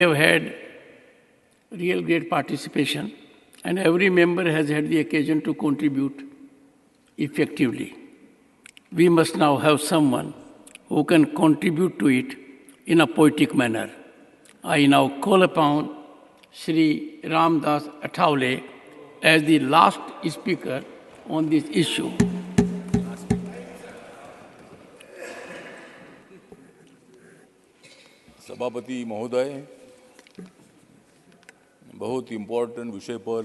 have had real great participation, and every member has had the occasion to contribute effectively. We must now have someone who can contribute to it in a poetic manner. I now call upon Sri Ramdas Athavale as the last speaker on this issue. सभापति महोदय, बहुत important विषय पर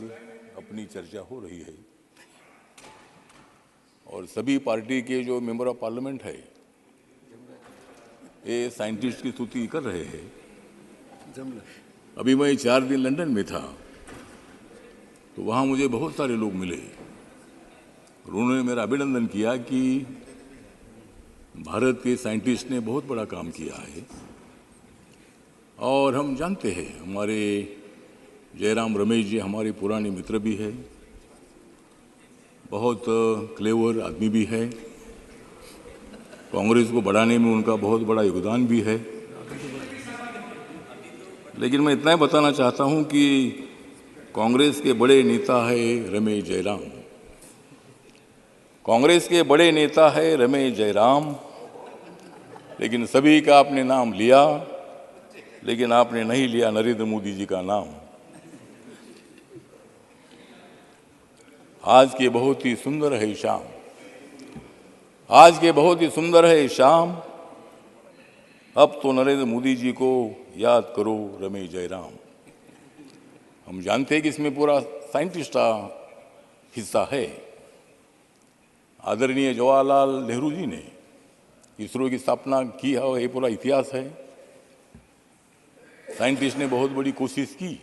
अपनी चर्चा हो रही है और सभी पार्टी के जो मेंबर ऑफ पार्लियामेंट है ये साइंटिस्ट की स्तुति कर रहे हैं। अभी मैं 4 दिन लंदन में था तो वहाँ मुझे बहुत सारे लोग मिले और उन्होंने मेरा अभिनंदन किया कि भारत के साइंटिस्ट ने बहुत बड़ा काम किया है। और हम जानते हैं हमारे जयराम रमेश जी हमारे पुराने मित्र भी है, बहुत क्लेवर आदमी भी है, कांग्रेस को बढ़ाने में उनका बहुत बड़ा योगदान भी है। लेकिन मैं इतना ही बताना चाहता हूं कि कांग्रेस के बड़े नेता है रमेश जयराम, कांग्रेस के बड़े नेता है रमेश जयराम, लेकिन सभी का आपने नाम लिया, लेकिन आपने नहीं लिया नरेंद्र मोदी जी का नाम। आज के बहुत ही सुंदर है शाम, आज के बहुत ही सुंदर है शाम, अब तो नरेंद्र मोदी जी को याद करो रमेश जयराम। हम जानते हैं कि इसमें पूरा साइंटिस्ट का हिस्सा है। आदरणीय जवाहरलाल नेहरू जी ने इसरो की स्थापना की है, ये पूरा इतिहास है। साइंटिस्ट ने बहुत बड़ी कोशिश की,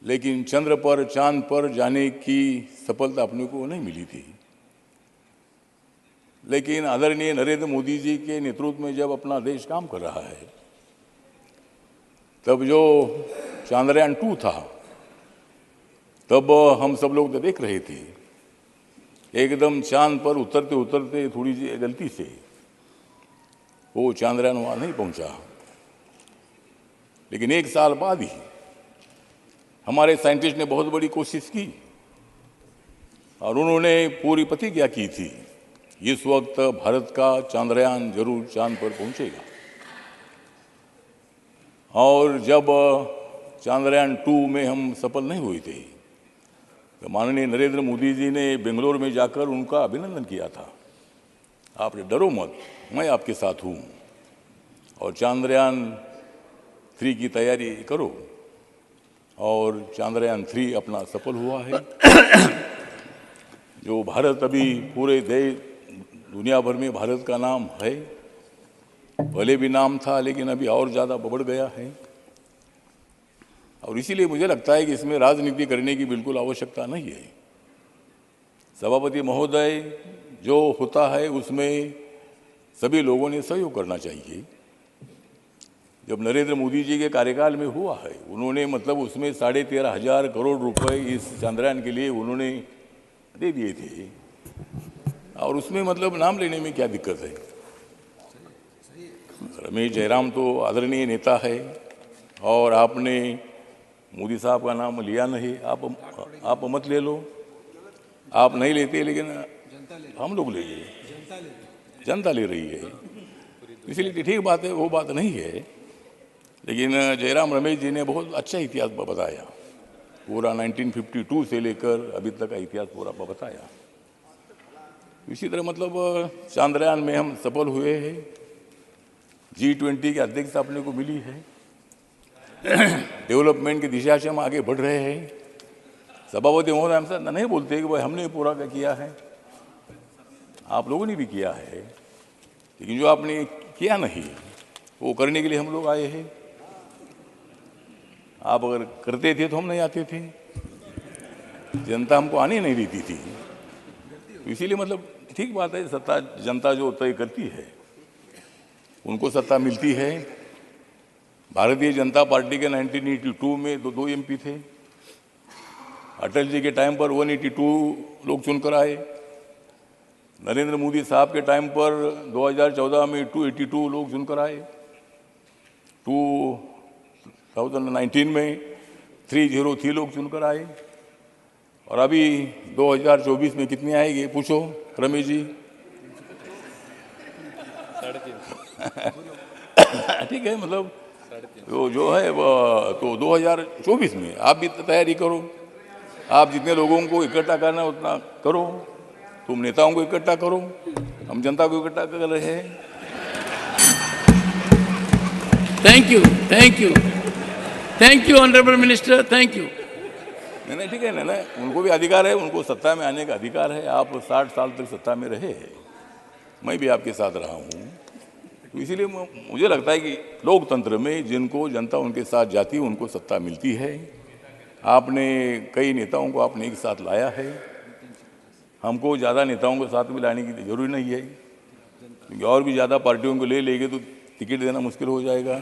लेकिन चंद्र पर चांद पर जाने की सफलता अपने को नहीं मिली थी। लेकिन आदरणीय नरेंद्र मोदी जी के नेतृत्व में जब अपना देश काम कर रहा है, तब जो चंद्रयान 2 था, तब हम सब लोग तो देख रहे थे, एकदम चांद पर उतरते उतरते थोड़ी सी गलती से वो चंद्रयान वहां नहीं पहुंचा। लेकिन 1 साल बाद ही हमारे साइंटिस्ट ने बहुत बड़ी कोशिश की और उन्होंने पूरी प्रतिज्ञा की थी, इस वक्त भारत का चंद्रयान जरूर चांद पर पहुंचेगा। और जब चंद्रयान 2 में हम सफल नहीं हुए थे तो माननीय नरेंद्र मोदी जी ने बेंगलोर में जाकर उनका अभिनंदन किया था। आपने डरो मत, मैं आपके साथ हूं और चंद्रयान 3 की तैयारी करो। और चंद्रयान 3 अपना सफल हुआ है। जो भारत अभी पूरे दुनिया भर में भारत का नाम है, पहले भी नाम था लेकिन अभी और ज़्यादा बढ़ गया है। और इसीलिए मुझे लगता है कि इसमें राजनीति करने की बिल्कुल आवश्यकता नहीं है। सभापति महोदय, जो होता है उसमें सभी लोगों ने सहयोग करना चाहिए। जब नरेंद्र मोदी जी के कार्यकाल में हुआ है, उन्होंने मतलब उसमें 13,500 करोड़ रुपए इस चंद्रयान के लिए उन्होंने दे दिए थे और उसमें मतलब नाम लेने में क्या दिक्कत है। रमेश जयराम तो आदरणीय नेता है और आपने मोदी साहब का नाम लिया नहीं। आप मत ले लो, आप नहीं लेते, लेकिन हम लोग ले लिए, जनता ले रही है, इसलिए ठीक बात है, वो बात नहीं है। लेकिन जयराम रमेश जी ने बहुत अच्छा इतिहास बताया, पूरा 1952 से लेकर अभी तक का इतिहास पूरा बताया। इसी तरह मतलब चंद्रयान में हम सफल हुए हैं, G20 की अध्यक्षता अपने को मिली है, डेवलपमेंट की दिशा से हम आगे बढ़ रहे हैं। सभापति महोदय हमसे नहीं बोलते कि भाई हमने पूरा क्या किया है, आप लोगों ने भी किया है, लेकिन जो आपने किया नहीं वो करने के लिए हम लोग आए हैं। आप अगर करते थे तो हम नहीं आते थे, जनता हमको आने नहीं देती थी। तो इसीलिए मतलब ठीक बात है, सत्ता जनता जो तय करती है उनको सत्ता मिलती है। भारतीय जनता पार्टी के 1982 में दो MP थे, अटल जी के टाइम पर 182 लोग चुनकर आए, नरेंद्र मोदी साहब के टाइम पर 2014 में 282 लोग चुनकर आए। 2019 में 303 लोग चुनकर आए और अभी 2024 में कितनी आएगी पूछो रमेश जी। ठीक है, मतलब तो जो है वो तो 2024 में आप भी तैयारी करो, आप जितने लोगों को इकट्ठा करना है उतना करो, तुम नेताओं को इकट्ठा करो, हम जनता को इकट्ठा कर रहे हैं। Thank you, thank you, thank you honourable minister, thank you. नहीं ठीक है ना, उनको भी अधिकार है, उनको सत्ता में आने का अधिकार है। आप 60 साल तक सत्ता में रहे, मैं भी आपके साथ रहा हूँ, तो इसीलिए मुझे लगता है कि लोकतंत्र में जिनको जनता उनके साथ जाती है उनको सत्ता मिलती है। आपने कई नेताओं को आपने एक साथ लाया है, हमको ज़्यादा नेताओं को साथ में लाने की जरूरी नहीं है, क्योंकि और भी ज़्यादा पार्टियों को ले लेंगे तो टिकट देना मुश्किल हो जाएगा।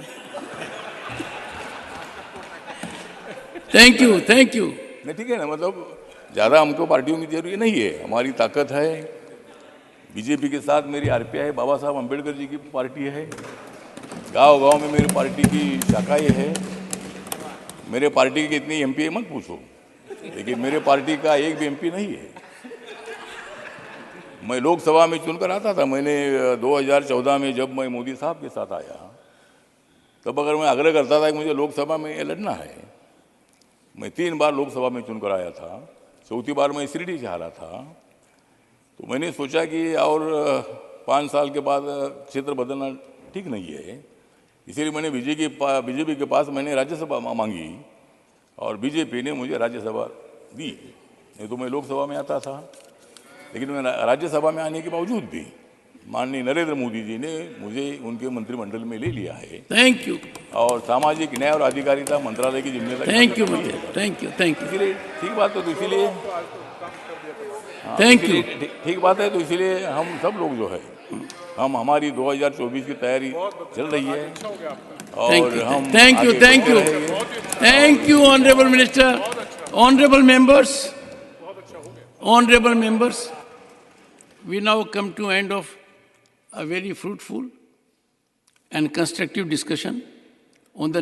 Thank you, thank you. नहीं ठीक है ना, मतलब ज़्यादा हमको पार्टियों की जरूरी नहीं है, हमारी ताकत है। बीजेपी के साथ मेरी आरपीआई बाबा साहब अम्बेडकर जी की पार्टी है, गांव-गांव में मेरी पार्टी की शाखाएं है। मेरे पार्टी की कितनी एमपी है मत पूछो, लेकिन मेरे पार्टी का एक भी एमपी नहीं है। मैं लोकसभा में चुनकर आता था, मैंने 2014 में जब मैं मोदी साहब के साथ आया तब अगर मैं आग्रह करता था कि मुझे लोकसभा में लड़ना है, मैं 3 बार लोकसभा में चुनकर आया था, चौथी बार मैं शिरडी से हारा था, तो मैंने सोचा कि और 5 साल के बाद क्षेत्र बदलना ठीक नहीं है, इसीलिए मैंने बीजेपी के पास मैंने राज्यसभा मांगी और बीजेपी ने मुझे राज्यसभा दी। नहीं तो मैं लोकसभा में आता था, लेकिन मैं राज्यसभा में आने के बावजूद भी माननीय नरेंद्र मोदी जी ने मुझे उनके मंत्रिमंडल में ले लिया है। Thank you. और सामाजिक न्याय और अधिकारिता मंत्रालय की जिम्मेदारी। Thank you, thank you, thank you. इसीलिए ठीक बात है, तो इसीलिए थैंक यू। ठीक बात है, तो इसीलिए हम सब लोग जो है हमारी 2024 की तैयारी चल रही है और हम thank you, thank you, thank you honourable minister, honourable members, honourable members, we now come to end of a very fruitful and constructive discussion on the